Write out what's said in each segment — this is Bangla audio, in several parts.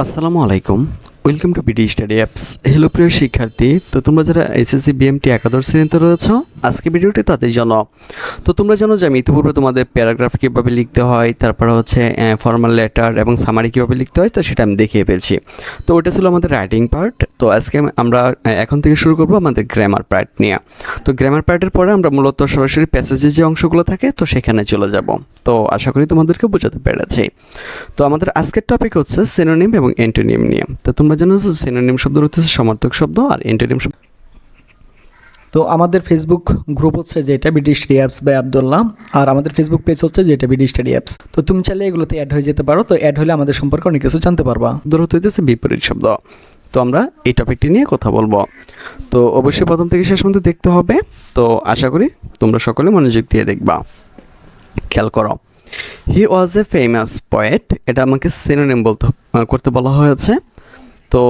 আসসালামু আলাইকুম, welcome to BD study apps. Hello প্রিয় শিক্ষার্থী, তো তোমরা যারা এসএসসি বিএমটি একাদশ শ্রেণীতে রয়েছো, আজকে ভিডিওটি তাদের জন্য। তো তোমরা জানো যে আমি ইতিপূর্বে তোমাদের প্যারাগ্রাফ কীভাবে লিখতে হয়, তারপর হচ্ছে ফর্মাল লেটার এবং সামারি কীভাবে লিখতে হয়, তো সেটা আমি দেখিয়ে ফেলছি। তো ওটা ছিল আমাদের রাইটিং পার্ট। তো আজকে আমরা এখন থেকে শুরু করবো আমাদের গ্রামার পার্ট নিয়ে। তো গ্রামার পার্টের পরে আমরা মূলত সরাসরি প্যাসেজের যে অংশগুলো থাকে তো সেখানে চলে যাব। তো আশা করি তোমাদেরকে বোঝাতে পেরেছি। তো আমাদের আজকের টপিক হচ্ছে সিনোনিম এবং অ্যান্টোনিম নিয়ে। তো তোমরা জানো যে সিনোনিম শব্দের অর্থ হচ্ছে সমার্থক শব্দ, আর অ্যান্টোনিম শব্দ। তো আমাদের ফেসবুক গ্রুপ হচ্ছে যেটা BD study apps by Abdullah, আর আমাদের ফেসবুক পেজ হচ্ছে যেটা বিডি স্টাডি অ্যাপস। তো তুমি চাইলে এগুলোতে অ্যাড হয়ে যেতে পারো। তো অ্যাড হলে আমাদের সম্পর্কে অনেক কিছু জানতে পারবা। শব্দের অর্থ হচ্ছে বিপরীত শব্দ। তো আমরা এই টপিকটি নিয়ে কথা বলবো। তো অবশ্যই প্রথম থেকে শেষ পর্যন্ত দেখতে হবে। তো আশা করি তোমরা সকলে মনোযোগ দিয়ে দেখবা। খেয়াল করো, হি ওয়াজ এ ফেমাস পোয়েট। এটা আমাকে সিনোনিম করতে বলা হয়েছে। তো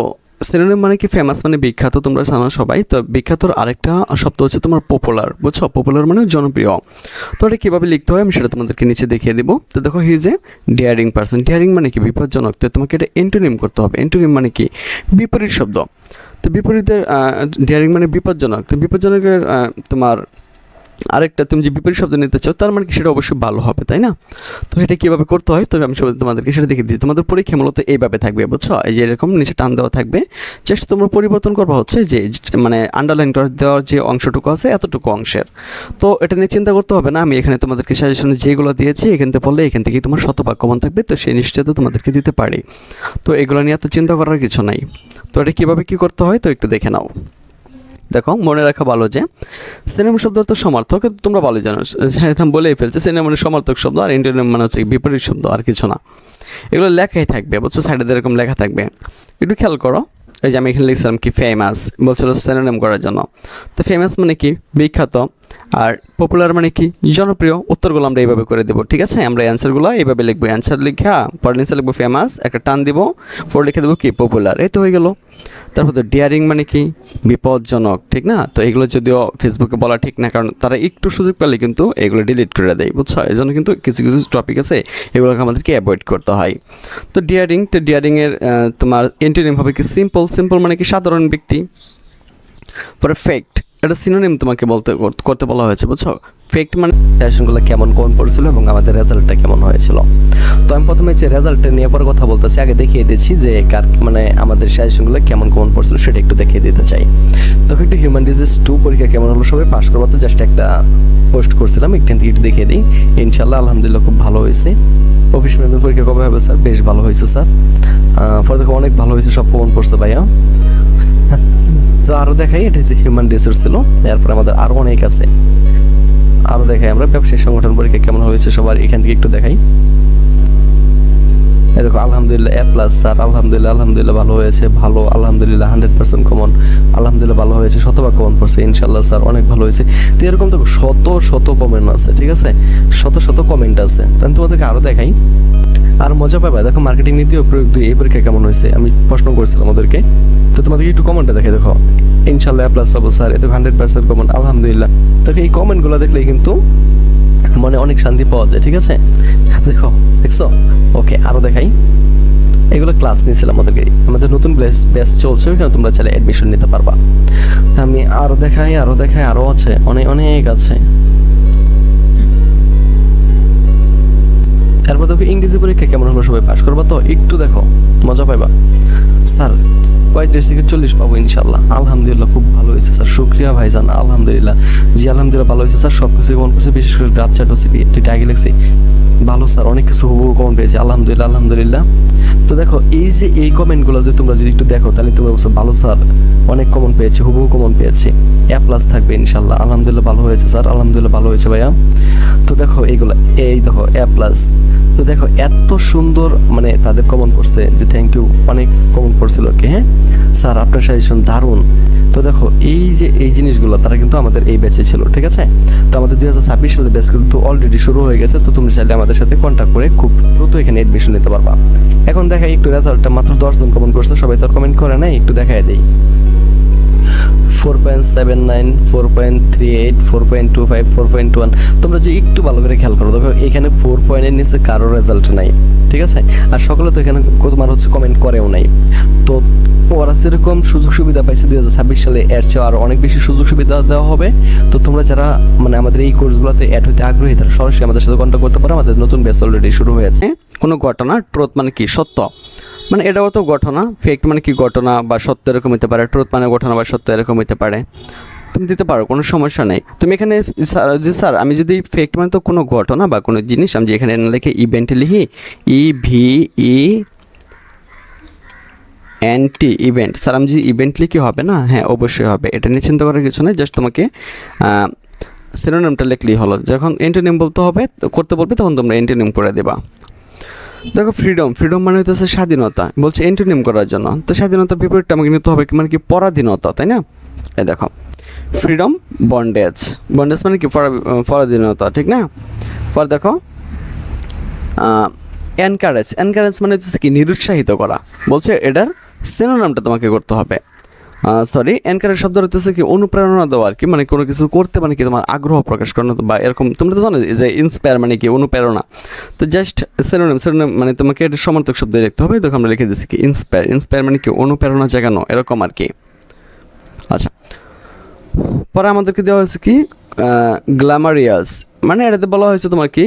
সিনোনিম মানে কি? ফেমাস মানে বিখ্যাত, তোমরা জানো সবাই। তো বিখ্যাতর আরেকটা শব্দ হচ্ছে তোমার পপুলার, বুঝছো? পপুলার মানে জনপ্রিয়। তো এটা কীভাবে লিখতে হয় আমি সেটা তোমাদেরকে নিচে দেখিয়ে দিব। তো দেখো, he is a daring person. Daring মানে কি? বিপজ্জনক। তো তোমাকে এটা অ্যান্টোনিম করতে হবে। অ্যান্টোনিম মানে কি? বিপরীত শব্দ। তো বিপরীতের ডেয়ারিং মানে বিপজ্জনক। তো বিপজ্জনকের তোমার আরেকটা, তুমি যে বিপরীত শব্দ নিতে চাও তার মানে কি সেটা অবশ্যই ভালো হবে, তাই না? তো এটা কীভাবে করতে হয় তো আমি তোমাদেরকে সেটা দেখিয়ে দিচ্ছি। তোমাদের পরীক্ষা মূলত এইভাবে থাকবে, বুঝছো? এই যে এরকম নিচে টান দেওয়া থাকবে। জাস্ট তোমরা পরিবর্তন করবা হচ্ছে যে মানে আন্ডারলাইন করে দেওয়ার যে অংশটুকু আছে এতটুকু অংশের। তো এটা নিয়ে চিন্তা করতে হবে না। আমি এখানে তোমাদেরকে সাজেশনে যেগুলো দিয়েছি এখান থেকে পড়লে এখান থেকেই তোমার শতভাগ কমন থাকবে। তো সেই নিশ্চয়তা তোমাদেরকে দিতে পারি। তো এগুলো নিয়ে এত চিন্তা করার কিছু নাই। তো এটা কীভাবে কী করতে হয় তো একটু দেখে নাও। দেখো, মনে রাখা ভালো যে সিনোনিম শব্দ তো সমার্থক, তোমরা ভালো জানো, আমি বলেই ফেলছি। সিনোনিম মানে সমার্থক শব্দ, আর অ্যান্টোনিম মানে হচ্ছে বিপরীত শব্দ, আর কিছু না। এগুলো লেখাই থাকবে, বুঝছো? সাইডে এরকম লেখা থাকবে। একটু খেয়াল করো। এই যে আমি এখানে লিখছিলাম কি ফেমাস, বলছিল সিনোনিম করার জন্য। তো ফেমাস মানে কি? বিখ্যাত। আর পপুলার মানে কি? জনপ্রিয়। উত্তরগুলো আমরা এইভাবে করে দেবো, ঠিক আছে? আমরা অ্যান্সারগুলো এইভাবে লিখবো। অ্যান্সার লিখা পরের অ্যান্সার লিখবো ফেমাস, একটা টান দিব, পরে লিখে দেবো কি পপুলার। এই তো হয়ে গেল। তারপর তো ডিয়ারিং মানে কি? বিপজ্জনক, ঠিক না? তো এগুলো যদিও ফেসবুকে বলা ঠিক না, কারণ তারা একটু সুযোগ পেলে কিন্তু এগুলো ডিলিট করে দেয়, বুঝছো? এই জন্য কিন্তু কিছু কিছু টপিক আছে এগুলোকে আমাদেরকে অ্যাভয়েড করতে হয়। তো ডিয়ারিং, তো ডিয়ারিংয়ের তোমার অ্যান্টোনিম হবে কি? সিম্পল। সিম্পল মানে কি? সাধারণ ব্যক্তি। পরে ফেক্ট, এটা সিনোনিম তোমাকে করতে বলা হয়েছে, বুঝছো? ফেক্ট মানে সাজেশনগুলো কেমন কোন পড়ছিল এবং আমাদের রেজাল্টটা কেমন হয়েছিল। তো আমি প্রথমে যে রেজাল্টটা নিয়ে পরে কথা বলতেছি, আগে দেখিয়ে দিচ্ছি যে কার মানে আমাদের সাজেশনগুলো কেমন কোন পড়ছিল সেটা একটু দেখিয়ে দিতে চাই। তখন একটু হিউম্যান ডিজিজ 2 পরীক্ষা কেমন হলো, সবাই পাস করবো। তো জাস্ট একটা পোস্ট করছিলাম, এখান থেকে একটু দেখিয়ে দিই। ইনশাল্লাহ আলহামদুলিল্লাহ খুব ভালো হয়েছে। অফিস ম্যানেজার পরীক্ষা কবে হবে স্যার? বেশ ভালো হয়েছে স্যার। পরে দেখো অনেক ভালো হয়েছে, সব কমন পড়ছে ভাইয়া। তো আরও দেখাই, এটা হচ্ছে হিউম্যান রিসোর্স ছিল। এরপর আমাদের আরও অনেক আছে, আরও দেখাই আমরা ব্যবসায়িক সংগঠন পরীক্ষা কেমন হয়েছে সবার, এখান থেকে একটু দেখাই। এই দেখো আলহামদুলিল্লাহ এ প্লাস স্যার, আলহামদুলিল্লাহ আলহামদুলিল্লাহ ভালো হয়েছে, ভালো আলহামদুলিল্লাহ 100% কমন, আলহামদুলিল্লাহ ভালো হয়েছে, শতভাগ কমন পড়ছে, ইনশাল্লাহ স্যার অনেক ভালো হয়েছে। তো এরকম তো শত শত কমেন্ট আছে, ঠিক আছে? শত শত কমেন্ট আছে। তাহলে তোমাদেরকে আরও দেখাই, আর মজা পাবে। দেখো, মার্কেটিং নীতি ও প্রয়োগ 2 এই পরীক্ষা কেমন হয়েছে আমি প্রশ্ন করেছিলাম ওদেরকে। তো তোমাদেরকে একটু কমেন্টটা দেখে দেখো। ইনশাল্লাহ প্লাস পাবো স্যার, এতে 100% কমন, আলহামদুলিল্লাহ। দেখো এই কমেন্টগুলো দেখলেই কিন্তু মনে অনেক শান্তি পাওয়া যায়, ঠিক আছে? দেখো, দেখছো? ওকে, আরও দেখাই। এগুলো ক্লাস নিয়েছিলাম আমাদের নতুন ব্যাচ চলছে, ওইখানে তোমরা চাইলে অ্যাডমিশন নিতে পারবা। তা আমি আরও দেখাই, আরও আছে, অনেক অনেক আছে। তারপর দেখো ইংরেজি পরীক্ষা কেমন হলো, সবাই পাস করবা তো? একটু দেখো, মজা পাইবা। স্যার 35 থেকে 40 পাবো ইনশাল্লাহ, আলহামদুলিল্লাহ খুব ভালো হয়েছে স্যার, শুক্রিয়া ভাইজান, আলহামদুলিল্লাহ। জি আলহামদুলিল্লাহ ভালো হয়েছে স্যার, সব কিছু কমন করছে, বিশেষ করে গ্রাফ চার্ট ওসিপি এটা আগে লিখছি, ভালো স্যার, অনেক কিছু হুবহু কমন পেয়েছি, আলহামদুলিল্লাহ আলহামদুলিল্লাহ। তো দেখো এই যে এই কমেন্টগুলো যে তোমরা যদি একটু দেখো তাহলে তোমরা বলছো ভালো স্যার, অনেক কমন পেয়েছি, হুবহু কমন পেয়েছি, এ প্লাস থাকবে ইনশাল্লাহ, আলহামদুলিল্লাহ ভালো হয়েছে স্যার, আলহামদুলিল্লাহ ভালো হয়েছে ভাইয়া। তো দেখো এইগুলো, এই দেখো এ প্লাস। তো দেখো এত সুন্দর মানে তাদের কমন পড়ছে যে থ্যাংক ইউ, অনেক কমন পড়ছিল আর কি। হ্যাঁ স্যার আপনার সাজেশন দারুণ। তো দেখো এই যে এই জিনিসগুলো তারা কিন্তু আমাদের এই ব্যাচে ছিল, ঠিক আছে? তো আমাদের 2026 সালের ব্যাচ কিন্তু অলরেডি শুরু হয়ে গেছে। তো তুমি চাইলে আমাদের সাথে কন্ট্যাক্ট করে খুব দ্রুত এখানে এডমিশন নিতে পারবা। এখন দেখাই একটু রেজাল্টটা, মাত্র 10 জন কমেন্ট করছে, সবাই তো কমেন্ট করে নাই, একটু দেখাই দেই। 4.79, 4.38, 4.25, 4.1। তোমরা যে একটু ভালো করে খেয়াল করো, দেখো এখানে 4 পয়েন্টের নিচে কারোর রেজাল্ট নাই, ঠিক আছে। আর সকলে তো এখানে তোমার হচ্ছে কমেন্ট করেও নাই। তো ওরা সেরকম সুযোগ সুবিধা পাইছে 2026 সালে, এর চেয়ে আরও অনেক বেশি সুযোগ সুবিধা দেওয়া হবে। তো তোমরা যারা মানে আমাদের এই কোর্সগুলোতে অ্যাড হতে আগ্রহী, তারা সরাসরি আমাদের সাথে কন্ট্যাক্ট করতে পারো। আমাদের নতুন ব্যাচ অলরেডি শুরু হয়েছে। কোনো ঘটনা, ট্রুথ মানে কি সত্য, মানে এটাও তো ঘটনা, ফেক্ট মানে কি ঘটনা বা সত্য এরকম হতে পারে, ট্রুথ মানে ঘটনা বা সত্য এরকম হতে পারে, তুমি দিতে পারো, কোনো সমস্যা নেই। তুমি এখানে স্যার আমি যদি ফেক্ট মানে তো কোনো ঘটনা বা কোনো জিনিস, আমি যে এখানে লিখে ইভেন্ট লিখি, EVENT ইভেন্ট, স্যার আমি যদি ইভেন্ট লিখি হবে না? হ্যাঁ অবশ্যই হবে, এটা নিয়ে চিন্তা করার কিছু নেই। জাস্ট তোমাকে সিনোনিমটা লিখলেই হলো। যখন অ্যান্টোনিম বলতে হবে করতে বলবে তখন তোমরা অ্যান্টোনিম করে দেবা। দেখো ফ্রিডম মানে হচ্ছে স্বাধীনতা, বলছে অ্যান্টোনিম করার জন্য। তো স্বাধীনতার বিপরীতটা আমাকে নিতে হবে মানে কি পরাধীনতা, তাই না? এই দেখো ফ্রিডম, বন্ডেজ মানে কি পরাধীনতা, ঠিক না? পর দেখো এনকারেজ মানে হচ্ছে কি নিরুৎসাহিত করা, বলছে এটার সিনোনিমটা তোমাকে করতে হবে। সরি, এনকারেজ শব্দ হচ্ছে কি অনুপ্রেরণা দেওয়া আর কি, মানে কোনো কিছু করতে মানে কি তোমার আগ্রহ প্রকাশ করানো বা এরকম। তোমরা তো জানো যে ইন্সপায়ার মানে কি অনুপ্রেরণা। তো জাস্ট সিনোনিম মানে তোমাকে এটা সমার্থক শব্দ লিখতে হবে। দেখো আমরা লিখে দিচ্ছি কি ইন্সপায়ার মানে কি অনুপ্রেরণা জাগানো, এরকম আর কি। আচ্ছা, পরে আমাদেরকে দেওয়া হয়েছে কি গ্ল্যামারিয়াস, মানে এটাতে বলা হয়েছে তোমার কি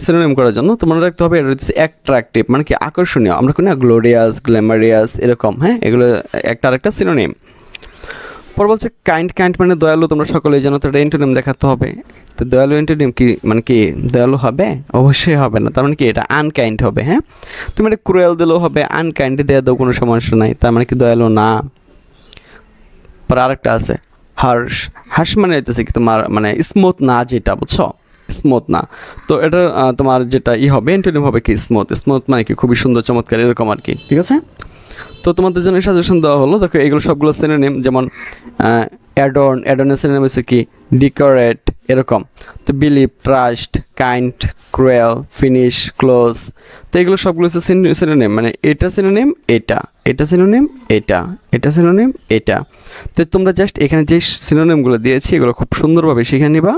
সিনোনিম করার জন্য তোমার রাখতে হবে এটা হচ্ছে অ্যাট্রাকটিভ, মানে কি আকর্ষণীয়। আমরা কোনো গ্লোরিয়াস, গ্ল্যামারিয়াস এরকম, হ্যাঁ এগুলো একটা আরেকটা সিনোনিম। পর বলছে কাইন্ড মানে দয়ালু, তোমরা সকলেই জানো। তো এটা অ্যান্টোনিম দেখাতে হবে। তো দয়ালু অ্যান্টোনিম কি মানে কি দয়ালু হবে? অবশ্যই হবে না, তার মানে কি এটা আনকাইন্ড হবে। হ্যাঁ, তুমি এটা ক্রুয়েল দিলেও হবে, আনকাইন্ড দিয়ে দাও, কোনো সমস্যা নাই, তার মানে কি দয়ালু না। পর আরেকটা আছে হার্শ মানে হইতেছে কি তোমার মানে স্মুথ না, যেটা বুঝছো, স্মুথ না। তো এটা তোমার যেটা হবে অ্যান্টোনিম হবে কি স্মুথ মানে কি খুবই সুন্দর, চমৎকার, এরকম আর কি, ঠিক আছে। তো তোমাদের জন্য সাজেশন দেওয়া হলো। দেখো এগুলো সবগুলো সিনোনিম, যেমন অ্যাডনের সিনোনিম হচ্ছে কি ডেকোরেট, এরকম। তো believe, trust, kind, cruel, finish, close. তো এগুলো সবগুলো হচ্ছে সিনোনিম, মানে এটা সিনোনিম, এটা সিনোনিম, এটা সিনোনিম, এটা। তো তোমরা জাস্ট এখানে যে সিনোনিমগুলো দিয়েছি এগুলো খুব সুন্দরভাবে শিখে নিবা,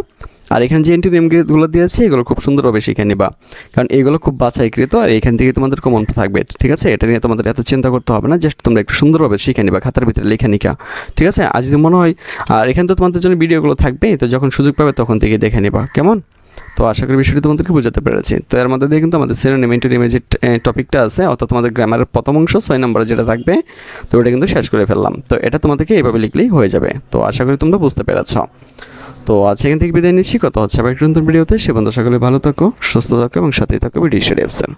আর এখানে যে অ্যান্টোনিমগুলো দিয়েছি এগুলো খুব সুন্দরভাবে শিখে নিবা, কারণ এগুলো খুব বাছাইকৃত আর এখান থেকে তোমাদের কমন থাকবে, ঠিক আছে। এটা নিয়ে তোমাদের এত চিন্তা করতে হবে না, জাস্ট তোমরা একটু সুন্দরভাবে শিখে নিবা, খাতার ভিতরে লেখা নিকা, ঠিক আছে। আর যদি মনে হয়, আর এখানে তো তোমাদের জন্য ভিডিওগুলো থাকবে, তো যখন সুযোগ পাবে তখন থেকে দেখে নিবা, কেমন? তো আশা করি বিষয়টি তোমাদেরকে বোঝাতে পেরেছি। তো এর মধ্যে দিয়ে কিন্তু আমাদের সিনোনিম অ্যান্টোনিমের যে টপিকটা আছে, অর্থাৎ তোমাদের গ্রামারের প্রথম অংশ 6 নম্বরে যেটা থাকবে, তো ওটা কিন্তু শেষ করে ফেললাম। তো এটা তোমাদেরকে এইভাবে লিখলেই হয়ে যাবে। তো আশা করি তোমরা বুঝতে পেরেছ। তো আজ এখান থেকে বিদায় নিচ্ছি, কথা হচ্ছে আবার একটা নতুন ভিডিওতে। সে বন্ধু সকলে ভালো থাকো, সুস্থ থাকো এবং সাথেই থাকো বিডি স্টাডি অ্যাপসের।